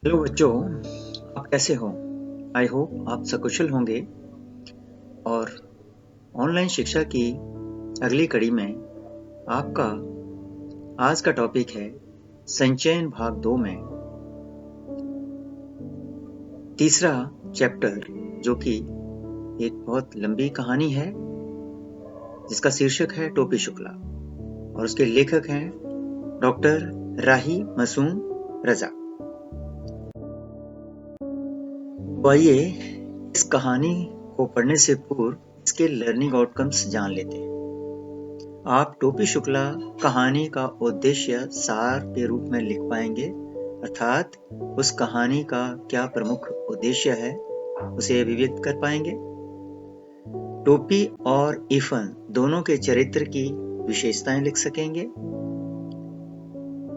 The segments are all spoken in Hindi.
हेलो बच्चों, आप कैसे हो? आई होप आप सकुशल होंगे। और ऑनलाइन शिक्षा की अगली कड़ी में आपका आज का टॉपिक है संचयन भाग 2 में तीसरा चैप्टर, जो कि एक बहुत लंबी कहानी है जिसका शीर्षक है टोपी शुक्ला, और उसके लेखक हैं डॉक्टर राही मासूम रजा। तो आइए इस कहानी को पढ़ने से पूर्व इसके लर्निंग आउटकम्स जान लेते हैं। आप टोपी शुक्ला कहानी का उद्देश्य सार के रूप में लिख पाएंगे, अर्थात उस कहानी का क्या प्रमुख उद्देश्य है उसे अभिव्यक्त कर पाएंगे। टोपी और इफन दोनों के चरित्र की विशेषताएं लिख सकेंगे।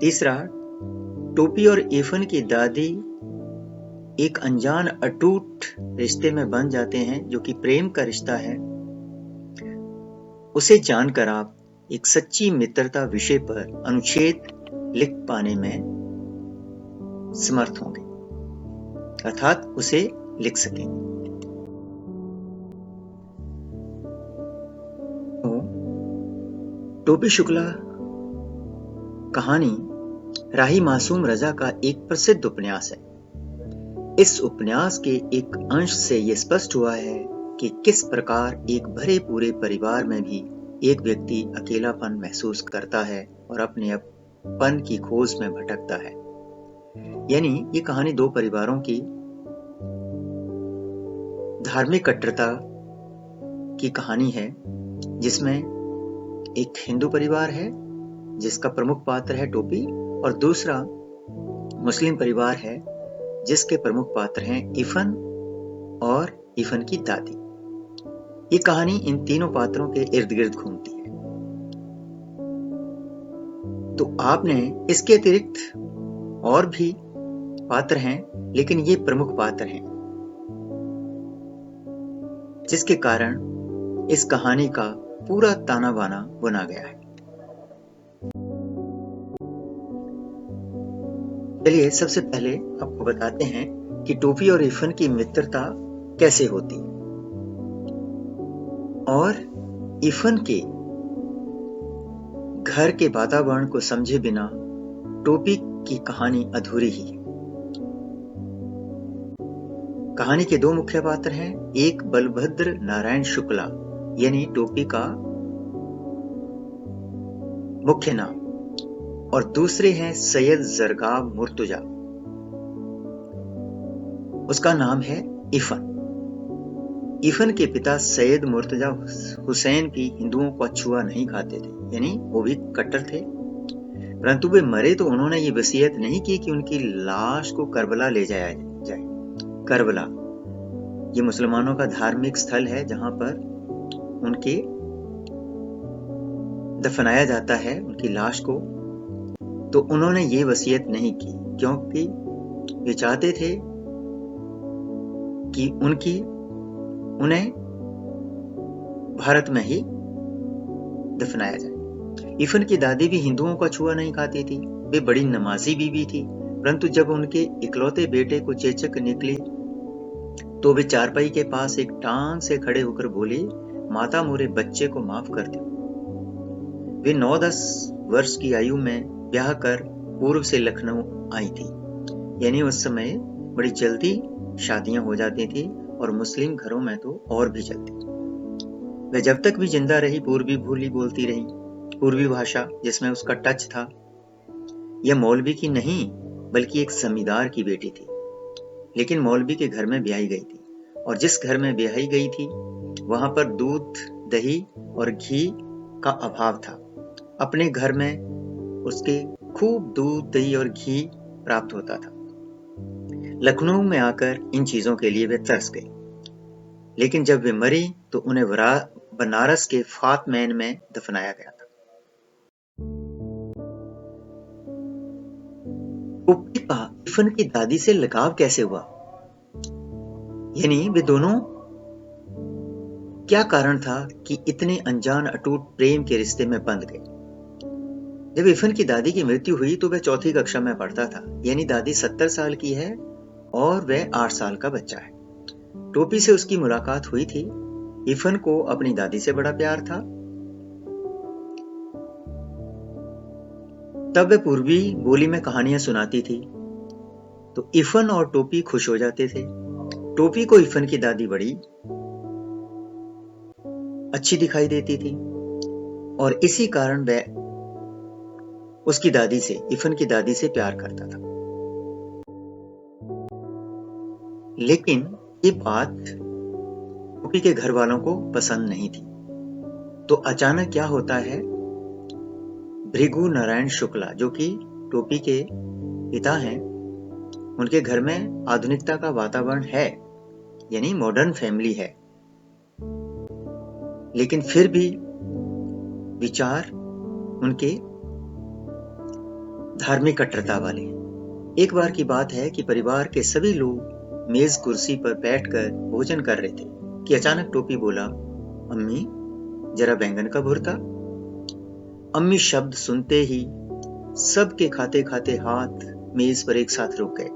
तीसरा, टोपी और इफन की दादी एक अनजान अटूट रिश्ते में बन जाते हैं जो कि प्रेम का रिश्ता है। उसे जानकर आप एक सच्ची मित्रता विषय पर अनुच्छेद लिख पाने में समर्थ होंगे, अर्थात उसे लिख सकेंगे। तो टोपी शुक्ला कहानी राही मासूम रजा का एक प्रसिद्ध उपन्यास है। इस उपन्यास के एक अंश से यह स्पष्ट हुआ है कि किस प्रकार एक भरे पूरे परिवार में भी एक व्यक्ति अकेलापन महसूस करता है और अपने अपन की खोज में भटकता है। यानी ये कहानी दो परिवारों की धार्मिक कट्टरता की कहानी है, जिसमें एक हिंदू परिवार है जिसका प्रमुख पात्र है टोपी, और दूसरा मुस्लिम परिवार है जिसके प्रमुख पात्र हैं इफन और इफन की दादी। ये कहानी इन तीनों पात्रों के इर्द गिर्द घूमती है। तो आपने इसके अतिरिक्त और भी पात्र हैं, लेकिन ये प्रमुख पात्र हैं, जिसके कारण इस कहानी का पूरा ताना बाना बुना गया है। चलिए सबसे पहले आपको बताते हैं कि टोपी और इफन की मित्रता कैसे होती है, और इफन के घर के वातावरण को समझे बिना टोपी की कहानी अधूरी ही है। कहानी के दो मुख्य पात्र हैं, एक बलभद्र नारायण शुक्ला यानी टोपी का मुख्य नाम, और दूसरे हैं सैयद जरगाव मुर्तजा, उसका नाम है इफन। इफन के पिता सैयद मुर्तजा हुसैन भी हिंदुओं को अछुआ नहीं खाते थे, यानी वो भी कट्टर थे। परंतु वे मरे तो उन्होंने ये वसीयत नहीं की कि उनकी लाश को करबला ले जाया जाए। करबला ये मुसलमानों का धार्मिक स्थल है जहां पर उनके दफनाया जाता है उनकी लाश को। तो उन्होंने ये वसीयत नहीं की, क्योंकि वे चाहते थे कि उन्हें भारत में ही दफनाया जाए। इफन की दादी भी हिंदुओं का छुआ नहीं खाती थी, वे बड़ी नमाजी बीवी थी। परंतु जब उनके इकलौते बेटे को चेचक निकली तो वे चारपाई के पास एक टांग से खड़े होकर बोली, माता मोरे बच्चे को माफ कर दो। वे 9-10 वर्ष की आयु में ब्याह कर पूर्व से लखनऊ आई थी, यानी उस समय बड़ी जल्दी शादियां हो जाती थी, और मुस्लिम घरों में तो और भी जल्दी। वह जब तक भी जिंदा रही पूर्वी बोली बोलती रही, पूर्वी भाषा जिसमें उसका टच था। यह मौलवी की नहीं बल्कि एक जमींदार की बेटी थी, लेकिन मौलवी के घर में ब्याही गई थी, और जिस घर में ब्याही गई थी वहां पर दूध, दही और घी का अभाव था। अपने घर में उसके खूब दूध, दही और घी प्राप्त होता था। लखनऊ में आकर इन चीजों के लिए वे तरस गई, लेकिन जब वे मरी तो उन्हें बनारस के फातमैन में दफनाया गया था। टोपी का इफन की दादी से लगाव कैसे हुआ, यानी वे दोनों क्या कारण था कि इतने अनजान अटूट प्रेम के रिश्ते में बंध गए। जब इफन की दादी की मृत्यु हुई तो वह चौथी कक्षा में पढ़ता था, यानी दादी 70 साल की है और वह 8 साल का बच्चा है। टोपी से उसकी मुलाकात हुई थी। इफन को अपनी दादी से बड़ा प्यार था। तब वह पूर्वी बोली में कहानियां सुनाती थी तो इफन और टोपी खुश हो जाते थे। टोपी को इफन की दादी बड़ी अच्छी दिखाई देती थी और इसी कारण वह उसकी दादी से, इफन की दादी से प्यार करता था। लेकिन ये बात टोपी के घर वालों को पसंद नहीं थी। तो अचानक क्या होता है, भृगु नारायण शुक्ला जो कि टोपी के पिता हैं, उनके घर में आधुनिकता का वातावरण है, यानी मॉडर्न फैमिली है, लेकिन फिर भी विचार उनके धार्मिक कट्टरता वाले हैं। एक बार की बात है कि परिवार के सभी लोग मेज कुर्सी पर बैठकर भोजन कर रहे थे कि अचानक टोपी बोला, अम्मी जरा बैंगन का भुर्ता। अम्मी शब्द सुनते ही सबके खाते खाते हाथ मेज पर एक साथ रुक गए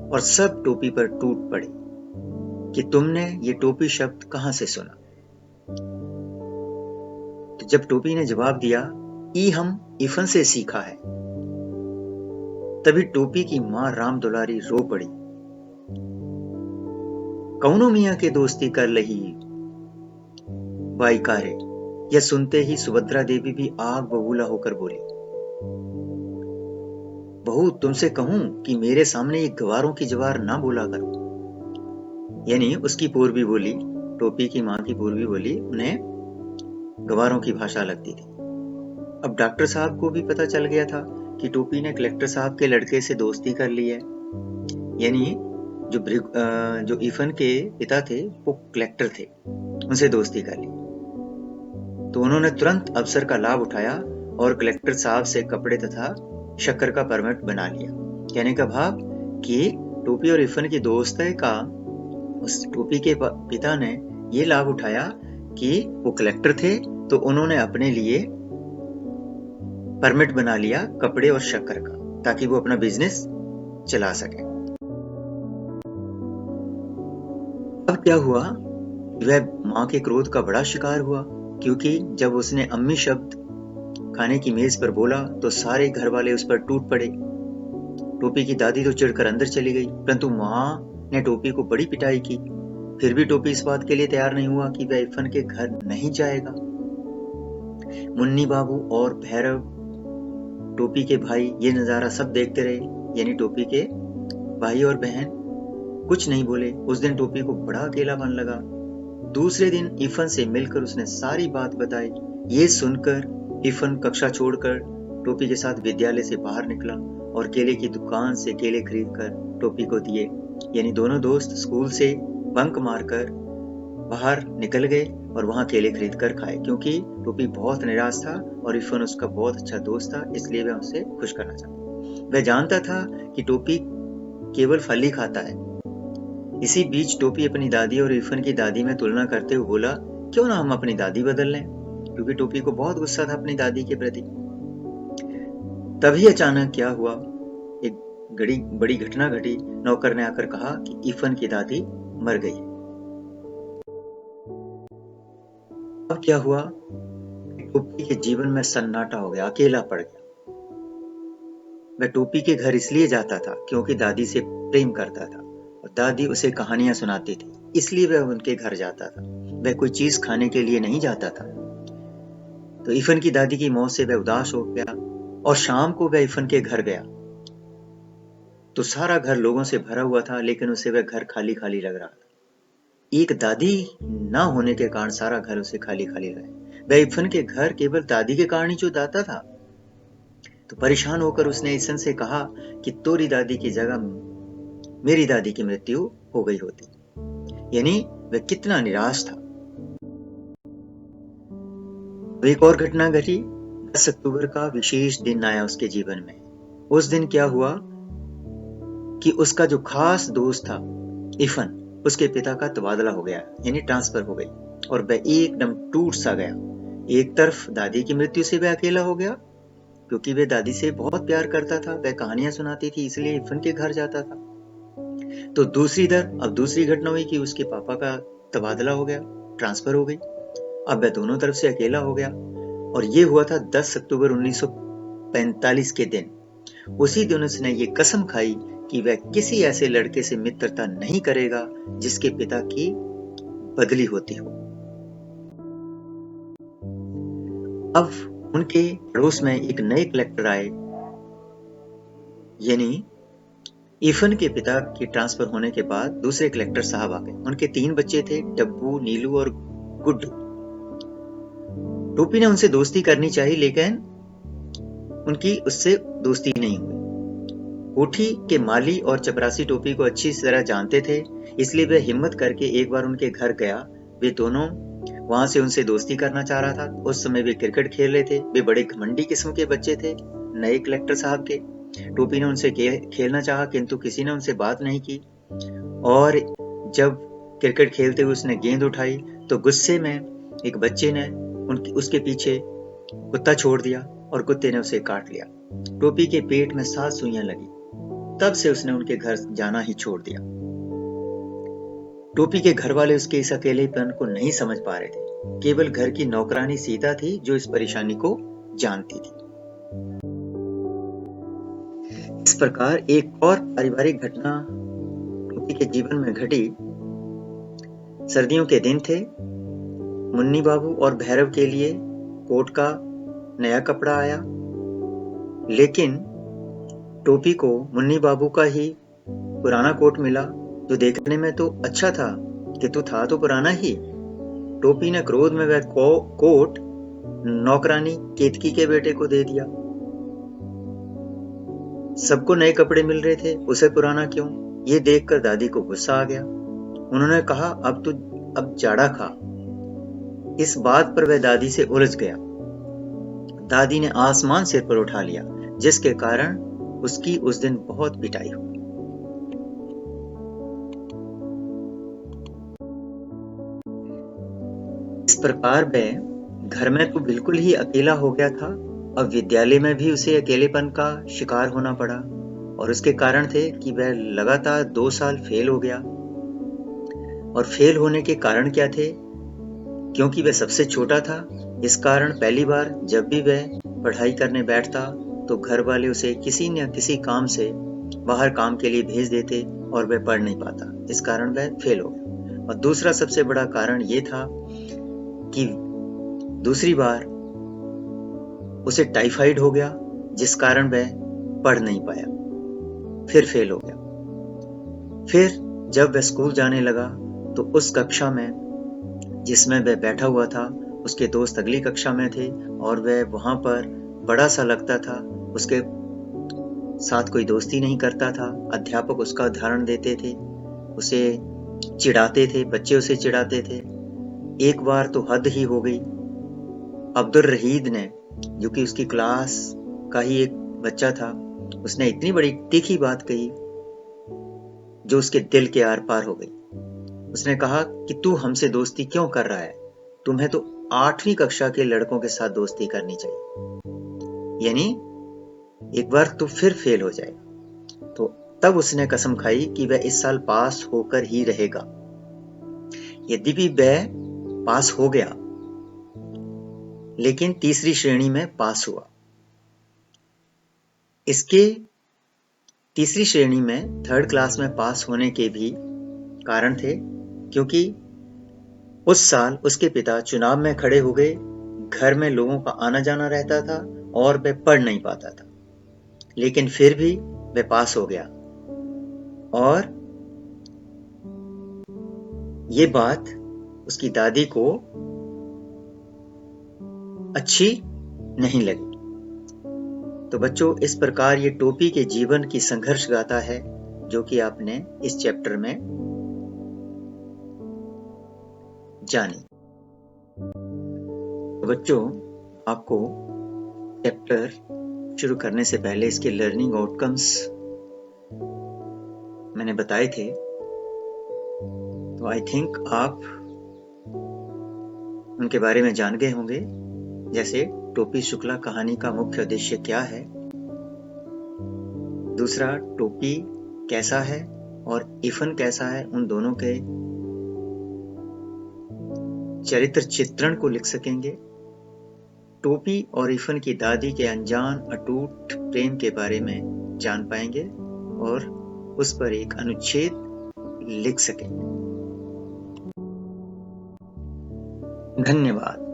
और सब टोपी पर टूट पड़े कि तुमने ये टोपी शब्द कहां से सुना। तो जब टोपी ने जवाब दिया, ई हम इफन से सीखा है, तभी टोपी की मां राम दुलारी रो पड़ी। कौनो मियां के दोस्ती कर लही बाईकारे। यह सुनते ही सुभद्रा देवी भी आग बबूला होकर बोली, बहू तुमसे कहूं कि मेरे सामने ये गवारों की जवार ना बोला करो। यानी उसकी पूर्वी बोली, टोपी की मां की पूर्वी बोली उन्हें गवारों की भाषा लगती थी। अब डॉक्टर साहब को भी पता चल गया था कि टोपी ने कलेक्टर साहब के लड़के से दोस्ती कर ली है, यानी जो इफन के पिता थे वो कलेक्टर थे, उनसे दोस्ती कर ली। तो उन्होंने तुरंत अवसर का लाभ उठाया और कलेक्टर साहब से कपड़े तथा शक्कर का परमिट बना लिया। कहने का भाव कि टोपी और इफन की दोस्ती का उस टोपी के पिता ने ये लाभ उठाया कि वो कलेक्टर थे, तो उन्होंने अपने लिए परमिट बना लिया कपड़े और शक्कर का, ताकि वो अपना बिजनेस चला सके। अब क्या हुआ, वह मां के क्रोध का बड़ा शिकार हुआ, क्योंकि जब उसने अम्मी शब्द खाने की मेज पर बोला तो सारे घर वाले उस पर टूट पड़े। टोपी की दादी तो चिढ़कर अंदर चली गई, परंतु मां ने टोपी को बड़ी पिटाई की। फिर भी टोपी इस बात के लिए तैयार नहीं हुआ कि वह इफन के घर नहीं जाएगा। मुन्नी बाबू और भैरव टोपी के भाई ये नजारा सब देखते रहे, यानी टोपी के भाई और बहन कुछ नहीं बोले। उस दिन टोपी को बड़ा अकेलापन लगा। दूसरे दिन इफन से मिलकर उसने सारी बात बताई। ये सुनकर इफन कक्षा छोड़कर टोपी के साथ विद्यालय से बाहर निकला और केले की दुकान से केले खरीदकर टोपी को दिए। यानी दोनों दोस्त स्कूल से बंक मारकर बाहर निकल गए और वहां केले खरीद कर खाए, क्योंकि टोपी बहुत निराश था और इफन उसका बहुत अच्छा दोस्त था, इसलिए वह उसे खुश करना चाहता। वह जानता था कि टोपी केवल फल ही खाता है। इसी बीच टोपी अपनी दादी और इफन की दादी में तुलना करते हुए बोला, क्यों ना हम अपनी दादी बदल लें, क्योंकि टोपी को बहुत गुस्सा था अपनी दादी के प्रति। तभी अचानक क्या हुआ, एक बड़ी घटना घटी। नौकर ने आकर कहा कि इफन की दादी मर गई। अब क्या हुआ, टोपी के जीवन में सन्नाटा हो गया, अकेला पड़ गया। वह टोपी के घर इसलिए जाता था क्योंकि दादी से प्रेम करता था और दादी उसे कहानियां सुनाती थी, इसलिए वह उनके घर जाता था। वह कोई चीज खाने के लिए नहीं जाता था। तो इफन की दादी की मौत से वह उदास हो गया और शाम को वह इफन के घर गया तो सारा घर लोगों से भरा हुआ था, लेकिन उसे वह घर खाली खाली लग रहा था। एक दादी ना होने के कारण सारा घर उसे खाली खाली लगा। वह इफन के घर केवल दादी के कारण ही जो दाता था। तो परेशान होकर उसने इफन से कहा कि तोरी दादी की जगह मेरी दादी की मृत्यु हो गई होती। यानी वह कितना निराश था। एक और घटना घटी। 10 अक्टूबर का विशेष दिन आया उसके जीवन में। उस दिन क्या हुआ कि उसका जो खास दोस्त था इफन, उसके पिता का तबादला हो गया, यानी ट्रांसफर हो गई और वह एकदम टूट सा गया। एक तरफ दादी की मृत्यु से वह अकेला हो गया क्योंकि वह दादी से बहुत प्यार करता था, वह कहानियां सुनाती थी, इसलिए इरफान के घर जाता था। तो अब दूसरी घटना हुई कि उसके पापा का तबादला हो गया, ट्रांसफर हो गई। अब वह दोनों तरफ से अकेला हो गया, और ये हुआ था 10 अक्टूबर 1945 के दिन। उसी दिन उसने ये कसम खाई कि वह किसी ऐसे लड़के से मित्रता नहीं करेगा जिसके पिता की बदली होती हो। अब उनके पड़ोस में एक नए कलेक्टर आए, यानी इरफान के पिता के ट्रांसफर होने के बाद दूसरे कलेक्टर साहब आ गए। उनके 3 बच्चे थे, डब्बू, नीलू और गुड्डू। टोपी ने उनसे दोस्ती करनी चाहिए, लेकिन उनकी उससे दोस्ती नहीं हुई। कोठी के माली और चपरासी टोपी को अच्छी तरह जानते थे, इसलिए वह हिम्मत करके एक बार उनके घर गया। वे दोनों वहां से उनसे दोस्ती करना चाह रहा था। उस समय वे क्रिकेट खेल रहे थे। वे बड़े घमंडी किस्म के बच्चे थे, नए कलेक्टर साहब के। टोपी ने उनसे खेलना चाहा, किंतु किसी ने उनसे बात नहीं की। और जब क्रिकेट खेलते हुए उसने गेंद उठाई तो गुस्से में एक बच्चे ने उसके पीछे कुत्ता छोड़ दिया और कुत्ते ने उसे काट लिया। टोपी के पेट में 7 सुइयां लगी। तब से उसने उनके घर जाना ही छोड़ दिया। टोपी के घर वाले उसके इस अकेलेपन को नहीं समझ पा रहे थे। केवल घर की नौकरानी सीता थी जो इस परेशानी को जानती थी। इस प्रकार एक और पारिवारिक घटना टोपी के जीवन में घटी। सर्दियों के दिन थे। मुन्नी बाबू और भैरव के लिए कोट का नया कपड़ा आया, लेकिन टोपी को मुन्नी बाबू का ही पुराना कोट मिला, जो देखने में तो अच्छा था, किंतु था तो पुराना ही। टोपी ने क्रोध में वह कोट नौकरानी केतकी के बेटे को दे दिया। सबको नए कपड़े मिल रहे थे, उसे पुराना क्यों? ये देखकर दादी को गुस्सा आ गया। उन्होंने कहा, अब जाड़ा खा। इस बात पर वह दादी से उलझ गया। दादी ने आसमान सिर पर उठा लिया, जिसके कारण उसकी उस दिन बहुत पिटाई हुई। इस प्रकार वह घर में तो बिल्कुल ही अकेला हो गया था। अब विद्यालय में भी उसे अकेलेपन का शिकार होना पड़ा, और उसके कारण थे कि वह लगातार 2 साल फेल हो गया। और फेल होने के कारण क्या थे? क्योंकि वह सबसे छोटा था। इस कारण पहली बार जब भी वह पढ़ाई करने बैठता तो घर वाले उसे किसी न किसी काम से बाहर काम के लिए भेज देते और वह पढ़ नहीं पाता। इस कारण वह फेल हो गया। और दूसरा सबसे बड़ा कारण यह था कि दूसरी बार उसे टाइफाइड हो गया, जिस कारण वह पढ़ नहीं पाया, फिर फेल हो गया। फिर जब वह स्कूल जाने लगा तो उस कक्षा में जिसमें वह बैठा हुआ था, उसके दोस्त अगली कक्षा में थे और वह वहां पर बड़ा सा लगता था। उसके साथ कोई दोस्ती नहीं करता था। अध्यापक उसका उदाहरण देते थे, उसे चिढ़ाते थे, बच्चे उसे चिढ़ाते थे। एक बार तो हद ही हो गई। अब्दुल रहीद ने, जो कि उसकी क्लास का ही एक बच्चा था, उसने इतनी बड़ी तीखी बात कही जो उसके दिल के आर पार हो गई। उसने कहा कि तू हमसे दोस्ती क्यों कर रहा है? तुम्हें तो 8वीं कक्षा के लड़कों के साथ दोस्ती करनी चाहिए, यानी एक बार तू फिर फेल हो जाएगा। तो तब उसने कसम खाई कि वह इस साल पास होकर ही रहेगा। यद्यपि वह पास हो गया, लेकिन तीसरी श्रेणी में पास हुआ। इसके तीसरी श्रेणी में 3rd क्लास में पास होने के भी कारण थे, क्योंकि उस साल उसके पिता चुनाव में खड़े हो गए। घर में लोगों का आना जाना रहता था और वह पढ़ नहीं पाता था, लेकिन फिर भी वह पास हो गया। और ये बात उसकी दादी को अच्छी नहीं लगी। तो बच्चों, इस प्रकार ये टोपी के जीवन की संघर्ष गाथा है, जो कि आपने इस चैप्टर में जानी। तो बच्चों, आपको चैप्टर शुरू करने से पहले इसके लर्निंग आउटकम्स मैंने बताए थे। तो आई थिंक आप उनके बारे में जान गए होंगे। जैसे टोपी शुक्ला कहानी का मुख्य उद्देश्य क्या है। दूसरा, टोपी कैसा है और इफन कैसा है, उन दोनों के चरित्र चित्रण को लिख सकेंगे। टोपी और इफन की दादी के अनजान अटूट प्रेम के बारे में जान पाएंगे और उस पर एक अनुच्छेद लिख सकेंगे। धन्यवाद।